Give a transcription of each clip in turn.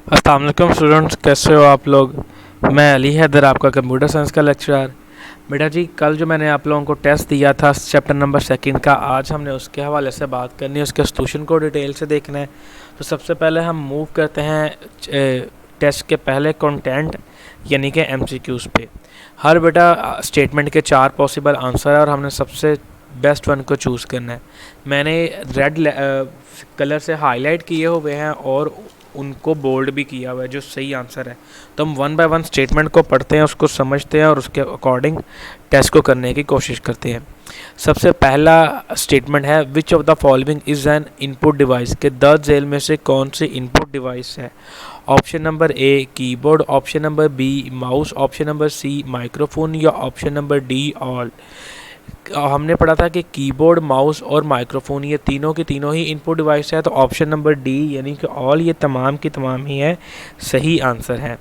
अस्सलाम वालेकुम स्टूडेंट्स, कैसे हो आप लोग। मैं अली हैदर, आपका कंप्यूटर साइंस का लेक्चरर। बेटा जी, कल जो मैंने आप लोगों को टेस्ट दिया था चैप्टर नंबर 2 का, आज हमने उसके हवाले से बात करनी है, उसके सॉल्यूशन को डिटेल से देखना है। तो सबसे पहले हम मूव करते हैं टेस्ट के पहले कंटेंट यानी कि एमसीक्यूज़ पे। हर बेटा स्टेटमेंट के 4 पॉसिबल आंसर है और हमने सबसे बेस्ट वन को चूज़ करना है। मैंने रेड कलर से हाईलाइट किए हुए हैं और उनको बोल्ड भी किया हुआ है जो सही आंसर है। तो हम वन बाय वन स्टेटमेंट को पढ़ते हैं, उसको समझते हैं और उसके अकॉर्डिंग टेस्ट को करने की कोशिश करते हैं। सबसे पहला स्टेटमेंट है which of the following is an input device, के द जेल में से कौन सी इनपुट डिवाइस है। Option number A keyboard, option number B mouse, option number C microphone या ऑप्शन नंबर डी ऑल। हमने पढ़ा था कि कीबोर्ड, माउस और माइक्रोफोन ये तीनों की तीनों ही इनपुट डिवाइस है, तो ऑप्शन नंबर डी यानी कि ऑल ये तमाम की तमाम ही है सही आंसर है।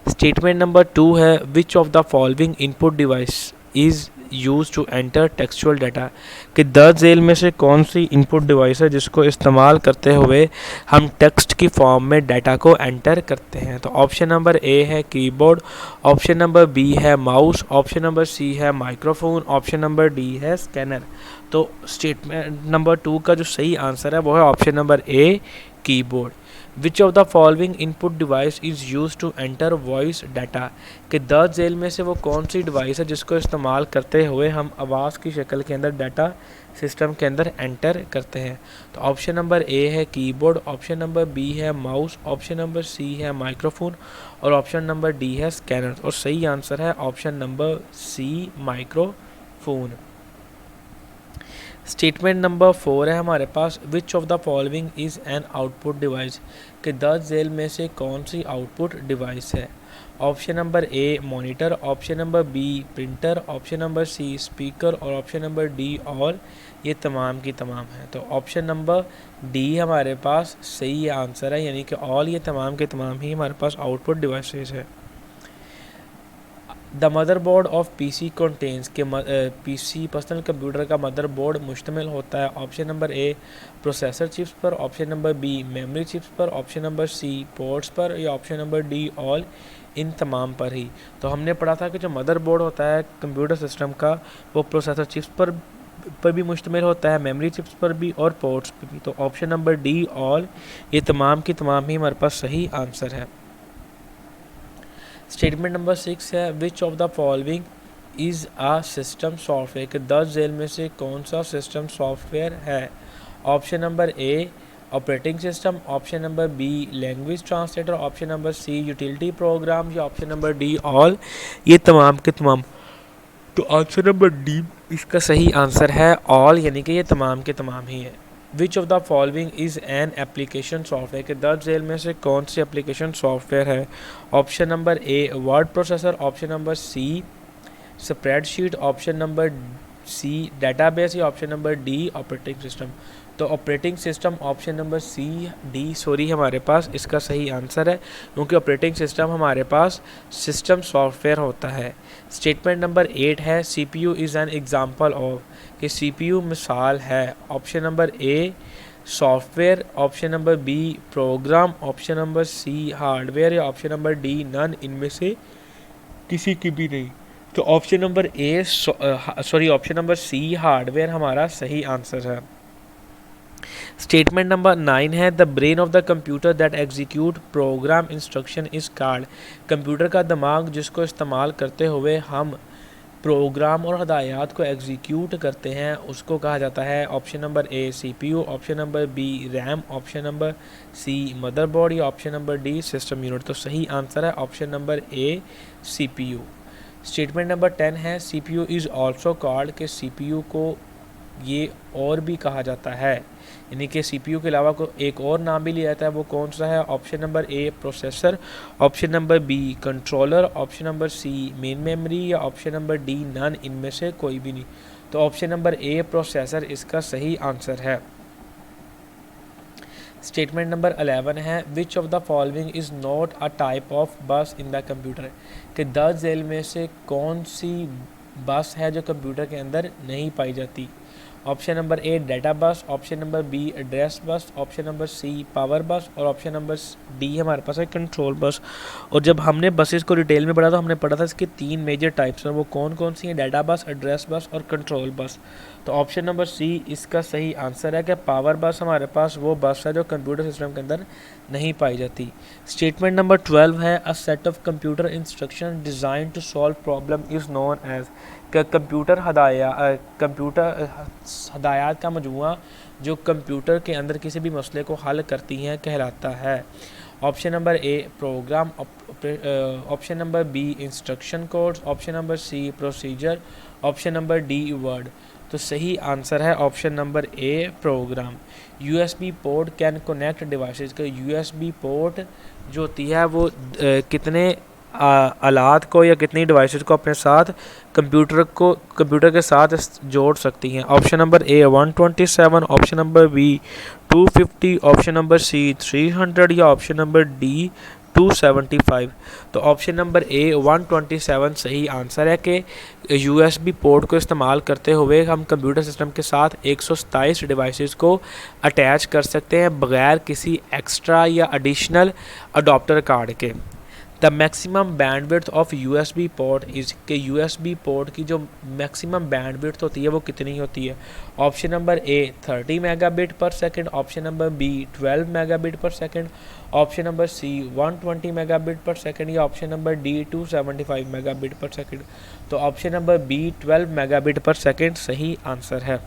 स्टेटमेंट नंबर 2 है which of the following input device is use to enter textual data, कि द जेल में से कौन सी इनपुट डिवाइस है जिसको इस्तेमाल करते हुए हम टेक्स्ट की फॉर्म में डाटा को एंटर करते हैं। तो ऑप्शन नंबर ए है कीबोर्ड, ऑप्शन नंबर बी है माउस, ऑप्शन नंबर सी है माइक्रोफोन, ऑप्शन नंबर डी है स्कैनर। तो स्टेटमेंट नंबर 2 का जो सही आंसर है वो है option number A keyboard. Which of the following input device is use to enter voice data, कि द जेल में से वो कौन सी डिवाइस है जिसको इस्तेमाल करते हुए हम आवाज़ की शक्ल के अंदर डाटा सिस्टम के अंदर एंटर करते हैं। तो ऑप्शन नंबर ए है कीबोर्ड, ऑप्शन नंबर बी है माउस, ऑप्शन नंबर सी है माइक्रोफोन और ऑप्शन नंबर डी है स्कैनर। और सही आंसर है option number C microphone. Statement number 4 है हमारे पास which of the following is an output device, कि द जेल में से कौन सी आउटपुट डिवाइस है। Option number A monitor, option number B printer, option number C speaker और ऑप्शन नंबर डी ऑल ये तमाम की तमाम है। तो ऑप्शन नंबर डी हमारे पास सही आंसर है, यानी कि ऑल ये तमाम के तमाम ही हमारे पास आउटपुट डिवाइसेस है। The motherboard of PC contains, के पीसी पर्सनल कंप्यूटर का मदरबोर्ड मुश्तमिल होता है option number A processor chips पर, option number B memory chips पर, ऑप्शन नंबर सी पोर्ट्स पर या ऑप्शन नंबर डी ऑल इन तमाम पर ही। तो हमने पढ़ा था कि जो मदरबोर्ड होता है कंप्यूटर सिस्टम का वो प्रोसेसर चिप्स पर भी मुश्तमिल होता है, मेमोरी चिप्स पर भी और पोर्ट्स पर भी। तो ऑप्शन नंबर डी ऑल ये तमाम की तमाम ही हमारे पास सही आंसर है। स्टेटमेंट नंबर 6 है which of the following is a system software, कि द जेल में से कौन सा सिस्टम सॉफ्टवेयर है। Option number A operating system, option number B language translator, option number C utility program या ऑप्शन नंबर डी ऑल ये तमाम के तमाम। तो आंसर नंबर डी इसका सही आंसर है ऑल, यानी कि ये तमाम के तमाम ही है। Which of the following is an application software, के द जेल में से कौन सी एप्लीकेशन सॉफ्टवेयर है। Option number A word processor, option number C spreadsheet, option number C database या option number D operating system. तो operating system option number C D sorry हमारे पास इसका सही आंसर है, क्योंकि ऑपरेटिंग सिस्टम हमारे पास सिस्टम सॉफ्टवेयर होता है। स्टेटमेंट नंबर 8 है CPU is an example of, कि CPU मिसाल है। Option number A software, option number B program, option number C hardware या ऑप्शन नंबर डी नन इनमें से किसी की भी नहीं। तो option number A sorry option number C hardware हमारा सही आंसर है। स्टेटमेंट नंबर 9 है the brain of the computer that execute program instruction is called, computer का दिमाग जिसको इस्तेमाल करते हुए हम प्रोग्राम और हदायत को एग्जीक्यूट करते हैं उसको कहा जाता है। Option number A CPU, option number B RAM, option number C motherboard या option number D system unit. तो सही आंसर है option number A CPU। Statement number 10 है CPU इज़ ऑल्सो कॉल्ड, के CPU को ये और भी कहा जाता है, यानी कि CPU के अलावा को एक और नाम भी लिया जाता है, वो कौन सा है। Option number A processor, option number B controller, option number C main memory या ऑप्शन नंबर डी नन इनमें से कोई भी नहीं। तो ऑप्शन नंबर ए प्रोसेसर इसका सही आंसर है। स्टेटमेंट नंबर 11 है which of the following is not a type of बस इन द कंप्यूटर, कि द जेल में से कौन सी बस है जो कंप्यूटर के अंदर नहीं पाई जाती। Option number A data bus, option number B address bus, option number C power bus और ऑप्शन नंबर डी हमारे पास है कंट्रोल बस। और जब हमने बसेस को डिटेल में पढ़ा तो हमने पढ़ा था इसके 3 मेजर टाइप्स हैं, वो कौन कौन सी हैं, डाटा बस, एड्रेस बस और कंट्रोल बस। तो ऑप्शन नंबर सी इसका सही आंसर है कि पावर बस हमारे पास वो बस है जो कंप्यूटर सिस्टम के अंदर नहीं पाई जाती। स्टेटमेंट नंबर 12 है a set of computer instruction design to solve problem is known as, computer हदायत का मजमूआ जो कंप्यूटर के अंदर किसी भी मसले को हल करती हैं कहलाता है। Option number A program, option number B instruction codes, option number C procedure, option number D word. तो सही आंसर है option number A program. USB port can connect devices का यूएसबी पोर्ट जो होती है वो कितने आलात को या कितनी डिवाइसेस को अपने साथ कंप्यूटर के साथ जोड़ सकती हैं। Option number A 127, option number B 250, option number C 300 या ऑप्शन नंबर डी 275। तो ऑप्शन नंबर ए 127 सही आंसर है कि यूएसबी पोर्ट को इस्तेमाल करते हुए हम कंप्यूटर सिस्टम के साथ 127 डिवाइसेस को अटैच कर सकते हैं बग़ैर किसी एक्स्ट्रा या एडिशनल अडॉप्टर कार्ड के। The maximum bandwidth of USB port is के यूएसबी पोर्ट की जो मैक्सिमम बैंडविड्थ होती है वो कितनी होती है। Option number A 30 megabit per second, option number B 12 megabit per second, option number C 120 megabit per second या option number D 275 megabit per second. तो option number B 12 megabit per second सही answer है।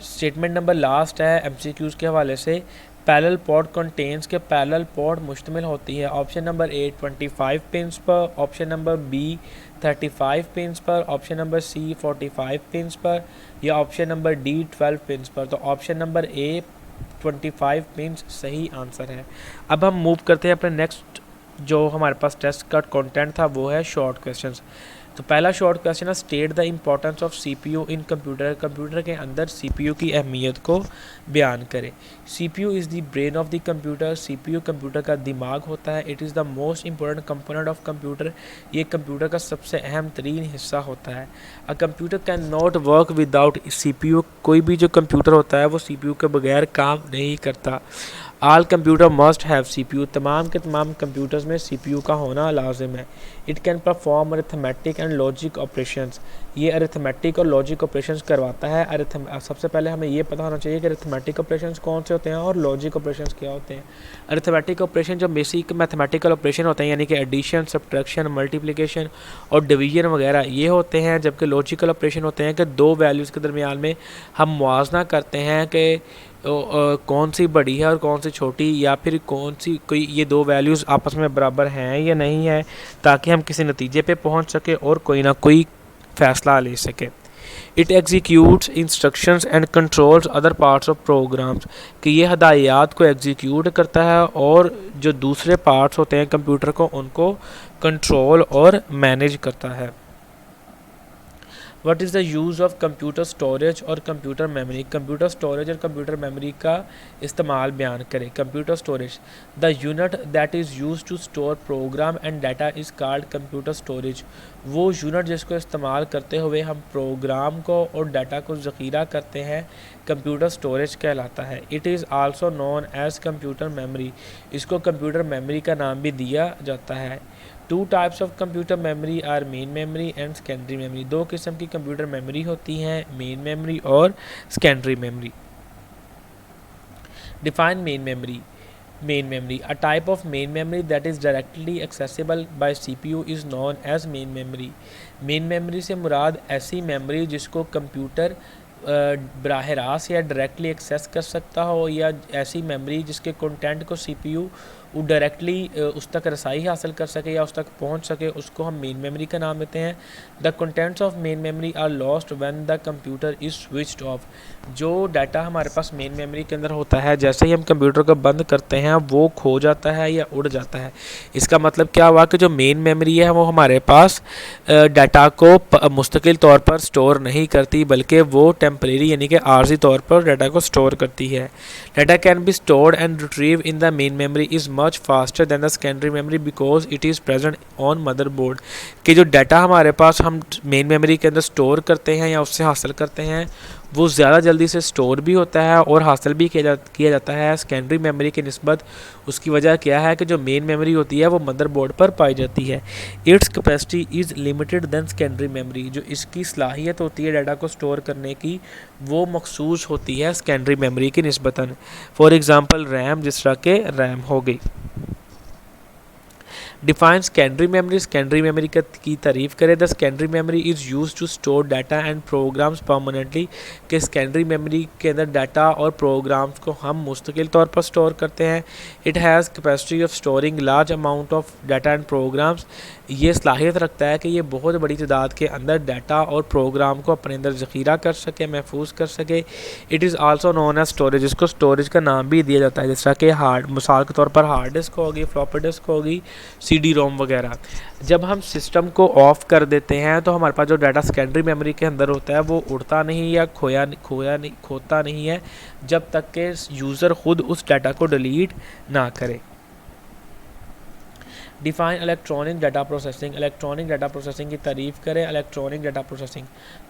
Statement number last है MCQs के हवाले से। Parallel port contains के parallel port मुश्तमिल होती है ऑप्शन नंबर ए 25 पिन्स पर, ऑप्शन नंबर बी 35 पिन्स पर, ऑप्शन नंबर सी 45 पिन्स पर या ऑप्शन नंबर डी 12 पिन्स पर। तो ऑप्शन नंबर ए 25 पिन्स सही आंसर है। अब हम मूव करते हैं अपने नेक्स्ट जो हमारे पास टेस्ट का कंटेंट था वो है शॉर्ट क्वेश्चंस। तो पहला शॉर्ट क्वेश्चन है state the importance of CPU in computer. Computer के अंदर सीपीयू की अहमियत को बयान करें। CPU is the brain of the computer. CPU computer का दिमाग होता है। It is the most important component of computer. ये कंप्यूटर का सबसे अहम तरीन हिस्सा होता है। A computer can not work without CPU. कोई भी जो कंप्यूटर होता है वो सीपीयू के बगैर काम नहीं करता। आल कंप्यूटर मस्ट हैव सीपीयू। तमाम के तमाम कंप्यूटर्स में सीपीयू का होना लाजिम है। It can perform arithmetic and logic operations. ये अरिथमेटिक और लॉजिक ऑपरेशंस करवाता है। सबसे पहले हमें ये पता होना चाहिए कि अरिथमेटिक ऑपरेशंस कौन से होते हैं और लॉजिक ऑपरेशंस क्या होते हैं। अरिथमेटिक ऑपरेशन जो बेसिक मैथमेटिकल ऑपरेशन होते हैं यानी कि एडिशन, सब्ट्रैक्शन, मल्टीप्लिकेशन और डिवीजन वगैरह ये होते हैं, जबकि लॉजिकल ऑपरेशन होते हैं कि दो वैल्यूज़ के दरमियान में हम मुआवजा करते हैं कि कौन सी बड़ी है और कौन सी छोटी, या फिर कौन सी कोई ये दो वैल्यूज़ आपस में बराबर हैं या नहीं है, ताकि हम किसी नतीजे पे पहुंच सके और कोई ना कोई फ़ैसला ले सके। It executes instructions and controls other parts of programs. कि ये हदायत को एग्जीक्यूट करता है और जो दूसरे पार्ट्स होते हैं कंप्यूटर को उनको कंट्रोल और मैनेज करता है। What is the use of computer storage और कंप्यूटर मेमोरी। कंप्यूटर स्टोरेज और कंप्यूटर मेमोरी का इस्तेमाल बयान करें। Computer storage the unit that is use to store program and data is called computer storage. वो यूनिट जिसको इस्तेमाल करते हुए हम प्रोग्राम को और डाटा को ज़ख़ीरा करते हैं कंप्यूटर स्टोरेज कहलाता है। It is also known as computer memory. इसको कंप्यूटर मेमोरी का नाम भी दिया जाता है। Two types of computer memory are main memory and secondary memory. दो किस्म की कंप्यूटर मेमोरी होती हैं, मेन मेमोरी और secondary memory. Define main memory. Main memory a type of main memory that is directly accessible by CPU is known as main memory. Main memory से मुराद ऐसी memory जिसको कंप्यूटर बराह रास्त या directly access कर सकता हो, या ऐसी मेमोरी जिसके कंटेंट को सीपीयू डायरेक्टली उस तक रसाई हासिल कर सके या उस तक पहुंच सके, उसको हम मेन मेमोरी का नाम देते हैं। The contents of main memory are lost when the computer is switched off. जो डाटा हमारे पास मेन मेमोरी के अंदर होता है जैसे ही हम कंप्यूटर को बंद करते हैं वो खो जाता है या उड़ जाता है। इसका मतलब क्या हुआ कि जो मेन मेमोरी है वो हमारे पास डाटा को मुस्तकिल तौर पर स्टोर नहीं करती, बल्कि वो टेम्परेरी यानी कि आर्जी तौर पर डाटा को स्टोर करती है। Data can be stored and retrieve in the main memory is much faster than the secondary memory because it is present on motherboard. कि जो डाटा हमारे पास हम मेन मेमोरी के अंदर स्टोर करते हैं या उससे हासिल करते हैं वो ज़्यादा जल्दी से स्टोर भी होता है और हासिल भी किया जाता है सेकेंडरी मेमोरी की निस्बत। उसकी वजह क्या है कि जो मेन मेमोरी होती है वो मदरबोर्ड पर पाई जाती है। Its capacity is limited than secondary memory. जो इसकी सलाहियत होती है डाटा को स्टोर करने की वो मखसूस होती है सेकेंडरी मेमोरी की निस्बतन। फॉर एग्ज़ाम्पल रैम, जिस तरह के रैम हो गई। Define secondary memory. Secondary memory की तारीफ करें। The secondary memory is use to store data and programs permanently. कि सेकेंडरी मेमोरी के अंदर डाटा और प्रोग्राम्स को हम मुस्तकिल तौर पर स्टोर करते हैं। It has capacity of storing large amount of data and programs. ये सलाहियत रखता है कि ये बहुत बड़ी तादाद के अंदर डाटा और प्रोग्राम को अपने अंदर ज़ख़ीरा कर सके, महफूज कर सके। It is also known as storage. इसको स्टोरेज का नाम भी दिया जाता है, जैसा कि मिसाल के तौर पर हार्ड डिस्क होगी, फ्लॉपी डिस्क होगी, CD रोम वगैरह। जब हम सिस्टम को ऑफ़ कर देते हैं तो हमारे पास जो डाटा सेकेंडरी मेमोरी के अंदर होता है वो उड़ता नहीं या खोता नहीं है जब तक कि यूज़र ख़ुद उस डाटा को डिलीट ना करे। Define electronic data processing. Electronic data processing की तारीफ करें। Electronic data processing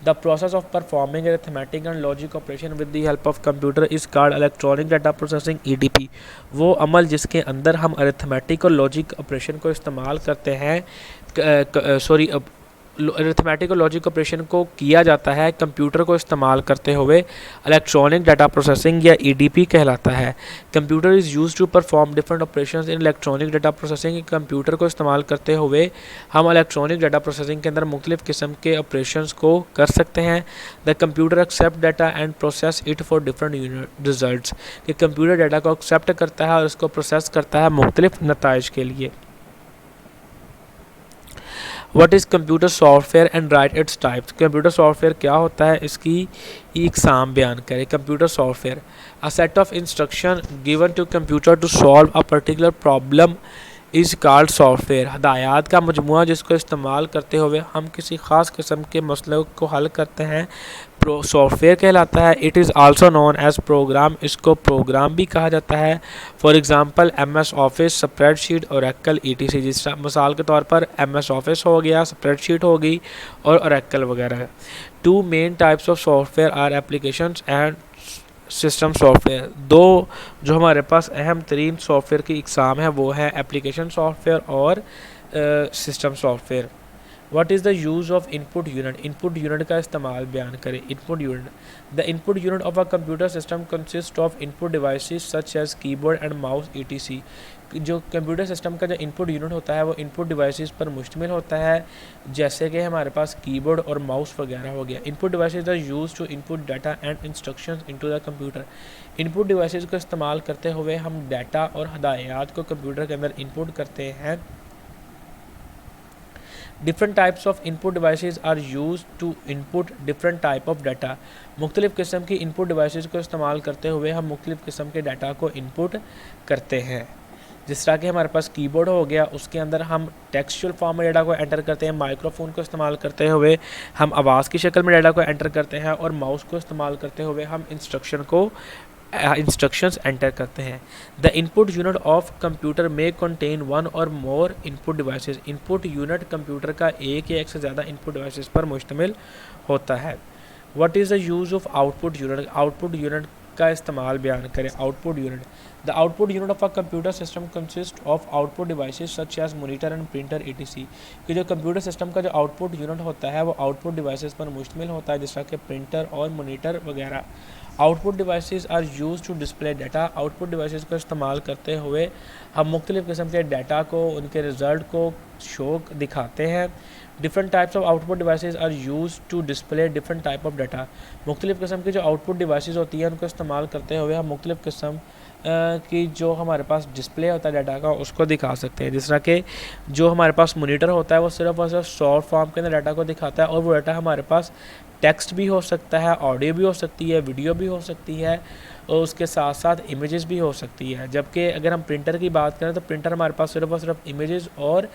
the process of performing arithmetic and logic operation with the help of computer is called electronic data processing EDP। वो अमल जिसके अंदर हम अरिथमेटिक और लॉजिक ऑपरेशन को इस्तेमाल करते हैं अरिथमेटिक और लॉजिक ऑपरेशन को किया जाता है कंप्यूटर को इस्तेमाल करते हुए इलेक्ट्रॉनिक डाटा प्रोसेसिंग या EDP कहलाता है। Computer is use to perform different operations in electronic data processing. Computer को इस्तेमाल करते हुए हम इलेक्ट्रॉनिक डाटा प्रोसेसिंग के अंदर मुख्तलिफ़ किस्म के ऑपरेशंस को कर सकते हैं। The computer accept data and process it for different results. कि कंप्यूटर डाटा को एक्सेप्ट करता है और इसको प्रोसेस करता है मुख्तलिफ़ नताइज के लिए। What is computer software and write its types. Computer software क्या होता है, इसकी इकसाम बयान करें। Computer software a set of instruction given to computer to solve a particular problem is called software. हदायत का मजमूआ जिसको इस्तेमाल करते हुए हम किसी ख़ास किस्म के मसले को हल करते हैं सॉफ्टवेयर कहलाता है। It is also known as program. इसको प्रोग्राम भी कहा जाता है। For example MS office, spreadsheet, Oracle ETC। जिस मिसाल के तौर पर MS ऑफिस हो गया, स्प्रेडशीट होगी और ओरेकल वगैरह। Two main types of software are applications and system software. दो जो हमारे पास अहम तरीन सॉफ्टवेयर की इकसाम है वो है एप्लीकेशन सॉफ्टवेयर और system software. What is the use of input unit. Input unit का इस्तेमाल बयान करें। Input unit the input unit of a computer system consist of input devices such as keyboard and mouse ETC। जो computer system का जो input unit होता है वो इनपुट डिवाइसेस पर मुश्तमिल होता है, जैसे कि हमारे पास कीबोर्ड और माउस वगैरह हो गया। Input devices are use to input data and instructions into the computer. Input devices को इस्तेमाल करते हुए हम डाटा और हदायत को कंप्यूटर के अंदर इनपुट करते हैं। Different types of input devices are use to input different type of data. मुख्तलिफ़ किस्म की इनपुट डिवाइसेस को इस्तेमाल करते हुए हम मुख्तलिफ़ किस्म के डाटा को इनपुट करते हैं। जिस तरह के हमारे पास कीबोर्ड हो गया, उसके अंदर हम टेक्सचुअल फॉर्म में डाटा को एंटर करते हैं। माइक्रोफोन को इस्तेमाल करते हुए हम आवाज़ की शक्ल में डाटा को एंटर करते हैं और माउस को इस्तेमाल करते हुए हम इंस्ट्रक्शंस एंटर करते हैं। The input unit of computer में कंटेन वन और more input devices. Input unit computer का एक या एक से ज़्यादा इनपुट डिवाइसेस पर मुश्तमिल होता है। What is the use of output unit. Output unit का इस्तेमाल बयान करें। Output unit the output unit of a computer system consist of output devices such as monitor and printer ETC। कि जो कंप्यूटर सिस्टम का जो आउटपुट यूनिट होता है वो आउटपुट डिवाइसेस पर मुश्तमिल होता है, जैसा कि प्रिंटर और मॉनिटर वगैरह। Output devices are use to display data. Output devices को इस्तेमाल करते हुए हम मुख्तलिफ़ किस्म के डाटा को, उनके रिज़ल्ट को शो दिखाते हैं। Different types of output devices are use to display different type of data. मुख्तलिफ़ किस्म की जो आउटपुट डिवाइसेस होती हैं उनको इस्तेमाल करते हुए हम मुख्तलिफ़ किस्म की जो हमारे पास डिस्प्ले होता है डाटा का उसको दिखा सकते हैं। जिस तरह के जो हमारे पास मॉनिटर होता है वो सिर्फ और सिर्फ शॉर्ट फॉर्म के अंदर डाटा को दिखाता है और वो डाटा हमारे पास टेक्स्ट भी हो सकता है, ऑडियो भी हो सकती है, वीडियो भी हो सकती है और उसके साथ साथ इमेजेस भी हो सकती है। जबकि अगर हम प्रिंटर की बात करें तो प्रिंटर हमारे पास सिर्फ और सिर्फ इमेजेस और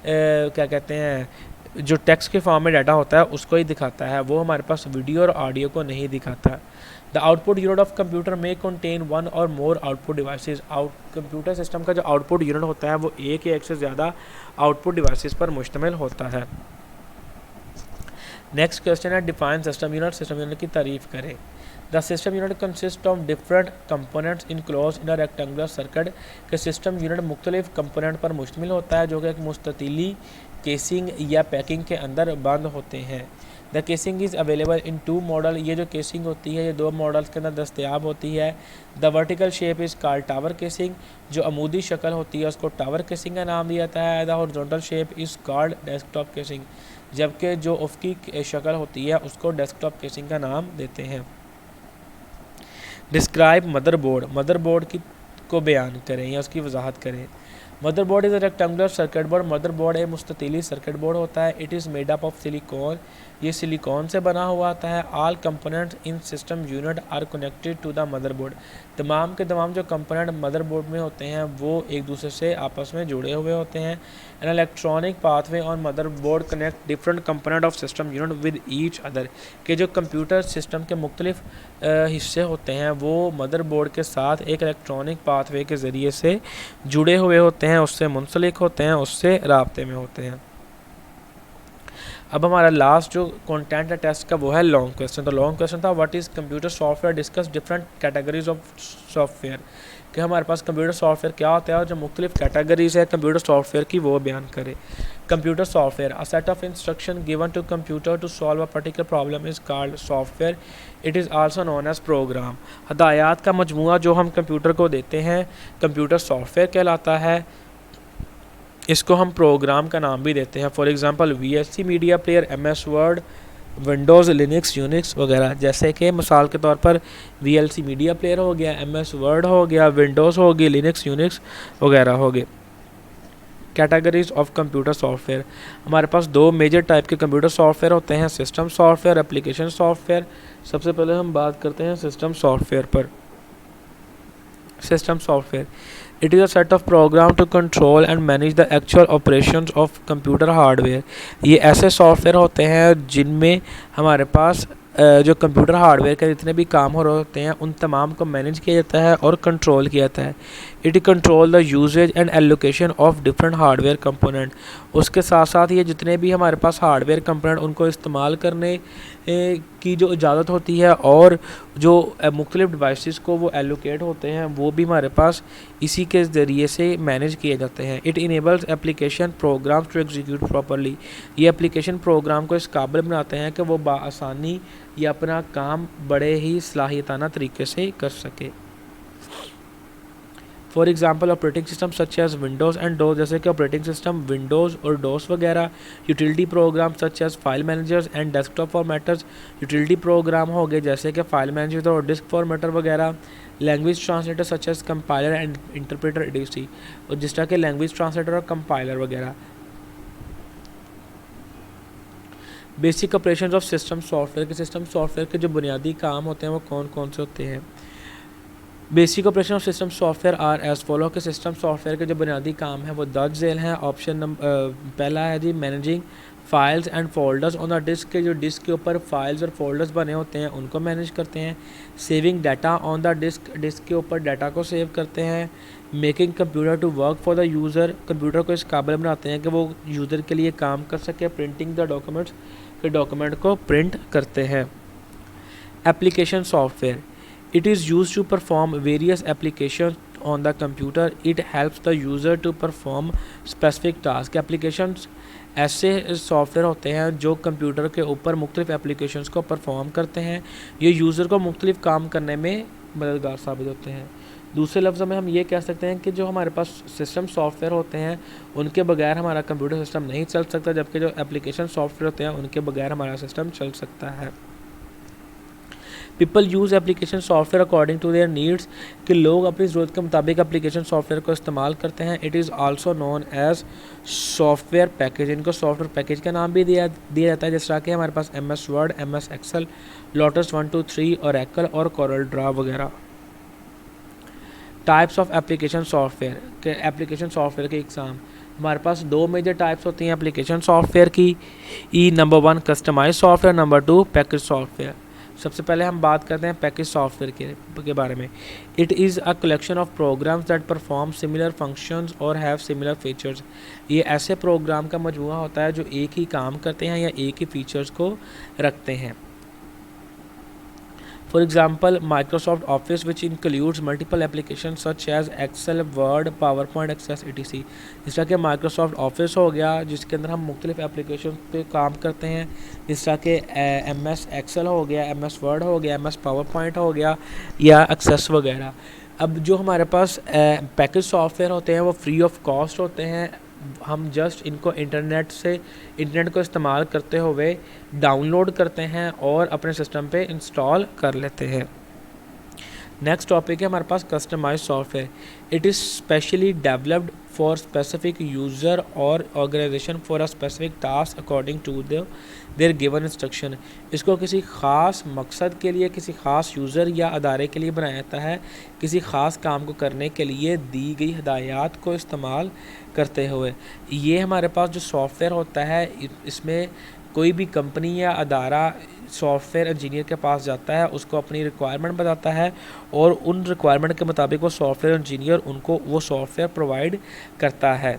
क्या कहते हैं जो टेक्स्ट के फॉर्म में डाटा होता है उसको ही दिखाता है, वो हमारे पास वीडियो और ऑडियो को नहीं दिखाता। The output unit of computer में कंटेन वन और मोर आउटपुट डिवाइसेस। कंप्यूटर सिस्टम का जो आउटपुट यूनिट होता है वो एक या एक से ज़्यादा आउटपुट डिवाइसेस पर मुश्तमिल होता है। नेक्स्ट क्वेश्चन है define system unit. System unit की तारीफ करें। The system unit consist of different components enclose in a rectangular circuit. के सिस्टम यूनिट मुख्तलिफ कंपोनेंट पर मुश्तमिल होता है जो कि एक मुस्ततीली केसिंग या पैकिंग के अंदर बंद होते हैं। The casing is available in two model. ये जो केसिंग होती है ये दो मॉडल्स के अंदर दस्तयाब होती है। The vertical shape is called tower casing. जो अमूदी शक्ल होती है उसको टावर केसिंग का नाम दिया जाता है। The horizontal shape is called desktop casing. जबकि जो उफ़क़ी शक्ल होती है उसको डेस्कटॉप केसिंग का नाम देते हैं। Describe motherboard. मदरबोर्ड की को बयान करें या उसकी वजाहत करें। Motherboard is a rectangular circuit board. Motherboard एक मुस्ततीली सर्किट बोर्ड होता है। It is made up of silicon. ये सिलिकॉन से बना हुआ आता है। All components in system unit are connected to the motherboard. तमाम के तमाम जो कंपोनेंट मदरबोर्ड में होते हैं वो एक दूसरे से आपस में जुड़े हुए होते हैं। An electronic pathway on motherboard connect different component of system unit with each other. के जो कंप्यूटर सिस्टम के मुख्तलिफ हिस्से होते हैं वो मदरबोर्ड के साथ एक इलेक्ट्रॉनिक पाथवे के ज़रिए से जुड़े हुए होते हैं, उससे मुंसलिक होते हैं, उससे राब्ते में होते हैं। अब हमारा लास्ट जो कंटेंट है टेस्ट का वो है लॉन्ग क्वेश्चन। तो लॉन्ग क्वेश्चन था what is computer software, discuss different categories of software. कि हमारे पास कंप्यूटर सॉफ्टवेयर क्या होता है और जो मुख्तलिफ कैटेगरीज है कंप्यूटर सॉफ्टवेयर की वो बयान करे। Computer software a set of instruction given to computer to solve a particular problem is called software. It is also known as program. हदायत का मजमूआ जो हम कंप्यूटर को देते हैं कंप्यूटर सॉफ्टवेयर कहलाता है। इसको हम प्रोग्राम का नाम भी देते हैं। For example VLC media player, MS word, Windows, Linux, Unix वगैरह। जैसे कि मिसाल के तौर पर VLC मीडिया प्लेयर हो गया, MS वर्ड हो गया, विंडोज़ हो गई, लिनक्स, यूनिक्स वगैरह हो गए। कैटेगरीज ऑफ कंप्यूटर सॉफ्टवेयर हमारे पास दो मेजर टाइप के कंप्यूटर सॉफ्टवेयर होते हैं, सिस्टम सॉफ्टवेयर, एप्लीकेशन सॉफ्टवेयर। सबसे पहले हम बात करते हैं सिस्टम सॉफ्टवेयर पर। System software it is a set of program to control and manage the actual operations of computer hardware. ये ऐसे सॉफ्टवेयर होते हैं जिनमें हमारे पास जो कंप्यूटर हार्डवेयर के जितने भी काम हो रहे होते हैं उन तमाम को मैनेज किया जाता है और कंट्रोल किया जाता है। It control the usages and allocation of different hardware component. उसके साथ साथ ये जितने भी हमारे पास हार्डवेयर कंपोनेंट उनको इस्तेमाल करने की जो इजाज़त होती है और जो मुख्तलिफ डिवाइसेस को वो एलोकेट होते हैं वो भी हमारे पास इसी के ज़रिए से मैनेज किए जाते हैं। It enables application programs to execute properly. ये एप्लीकेशन प्रोग्राम को इस काबिल बनाते हैं कि वो बाआसानी ये अपना काम बड़े ही सलाहियताना तरीके से कर सके। For example operating system such as Windows and DOS, जैसे कि ऑपरेटिंग सिस्टम विंडोज़ और डोस वगैरह। Utility program such as file managers and desktop formatters, utility program हो गए जैसे कि फाइल मैनेजर और डिस्क फॉर्मेटर वगैरह। Language translator such as compiler and interpreter EDC, और जिस तरह के लैंग्वेज ट्रांसलेटर और कंपाइलर वगैरह। Basic operation of system software के सिस्टम सॉफ्टवेयर के जो बुनियादी काम होते हैं वो कौन कौन से होते हैं। Basic operation of system software are as follow के सिस्टम सॉफ्टवेयर के जो बुनियादी काम है वो दर्ज झेल हैं। ऑप्शन नंबर पहला है जी managing files and folders on the disk, के जो डिस्क के ऊपर फाइल्स और फोल्डर्स बने होते हैं उनको मैनेज करते हैं। Saving data on the disk, disk के ऊपर डाटा को सेव करते हैं। Making computer to work for the user, computer को इस काबिल बनाते हैं कि वो यूज़र के लिए काम कर सके। प्रिंटिंग द डॉक्यूमेंट्स, के डॉक्यूमेंट को प्रिंट करते हैं। Application software it is used to perform various applications on the computer. It helps the user to perform specific tasks. applications ऐसे सॉफ्टवेयर होते हैं जो कंप्यूटर के ऊपर मुख्तलिफ एप्लीकेशंस को परफॉर्म करते हैं। ये यूज़र को मुख्तलिफ काम करने में मददगार साबित होते हैं। दूसरे लफ्ज़ों में हम ये कह सकते हैं कि जो हमारे पास सिस्टम सॉफ्टवेयर होते हैं उनके बगैर हमारा कंप्यूटर सिस्टम नहीं चल सकता, जबकि जो एप्लीकेशन सॉफ्टवेयर होते हैं उनके बगैर हमारा सिस्टम चल सकता है। People use application software according to their needs, कि लोग अपनी ज़रूरत के मुताबिक एप्लीकेशन सॉफ्टवेयर को इस्तेमाल करते हैं। It is also known as software package, इनको सॉफ्टवेयर पैकेज का नाम भी दिया जाता है। जिस तरह के हमारे पास MS Word, MS Excel, Lotus 1 2 3, Oracle और कोरल ड्रा वगैरह। टाइप्स ऑफ एप्लीकेशन सॉफ्टवेयर के एप्लीकेशन सॉफ्टवेयर के एग्जाम हमारे पास दो मेजर टाइप्स होती हैं एप्लीकेशन सॉफ्टवेयर की। Number 1 customize software, number 2 package software. सबसे पहले हम बात करते हैं पैकेज सॉफ्टवेयर के बारे में। It is a collection of programs that perform similar functions और हैव सिमिलर फीचर्स। ये ऐसे प्रोग्राम का मजमूआ होता है जो एक ही काम करते हैं या एक ही फीचर्स को रखते हैं। For example, Microsoft Office, which includes multiple applications such as Excel, Word, PowerPoint, Access, etc. जिस तरह के Microsoft Office हो गया जिसके अंदर हम मुख्तलिफ एप्लीकेशन पे काम करते हैं, जिस तरह के MS Excel हो गया, MS Word हो गया, MS PowerPoint हो गया या Access वगैरह। अब जो हमारे पास पैकेज सॉफ्टवेयर होते हैं वो फ्री ऑफ कॉस्ट होते हैं। हम जस्ट इनको इंटरनेट को इस्तेमाल करते हुए डाउनलोड करते हैं और अपने सिस्टम पे इंस्टॉल कर लेते हैं। नेक्स्ट टॉपिक है हमारे पास customize software. It is specially developed for specific user और organization for a specific task according to their given instruction. इसको किसी ख़ास मकसद के लिए, किसी ख़ास यूज़र या अदारे के लिए बनाया जाता है, किसी ख़ास काम को करने के लिए दी गई हिदायत को इस्तेमाल करते हुए। ये हमारे पास जो सॉफ्टवेयर होता है इसमें कोई भी कंपनी या अदारा सॉफ्टवेयर इंजीनियर के पास जाता है, उसको अपनी रिक्वायरमेंट बताता है और उन रिक्वायरमेंट के मुताबिक वो सॉफ्टवेयर इंजीनियर उनको वो सॉफ्टवेयर प्रोवाइड करता है।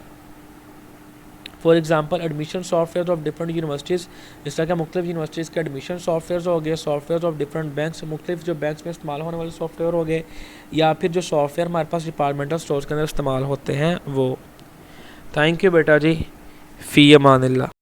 For example admission software of different universities, जिस तरह के मुख्तलिफ यूनिवर्सिटीज़ के एडमिशन सॉफ्टवेयर हो गए, सॉफ्टवेयर ऑफ डिफरेंट बैंक्स, मुख्तलिफ जो बैंक्स में इस्तेमाल होने वाले सॉफ्टवेयर हो गए, या फिर जो सॉफ्टवेयर हमारे पास डिपार्टमेंटल स्टोर्स के अंदर इस्तेमाल होते हैं वो। थैंक यू बेटा जी, फ़ी अमानिल्लाह।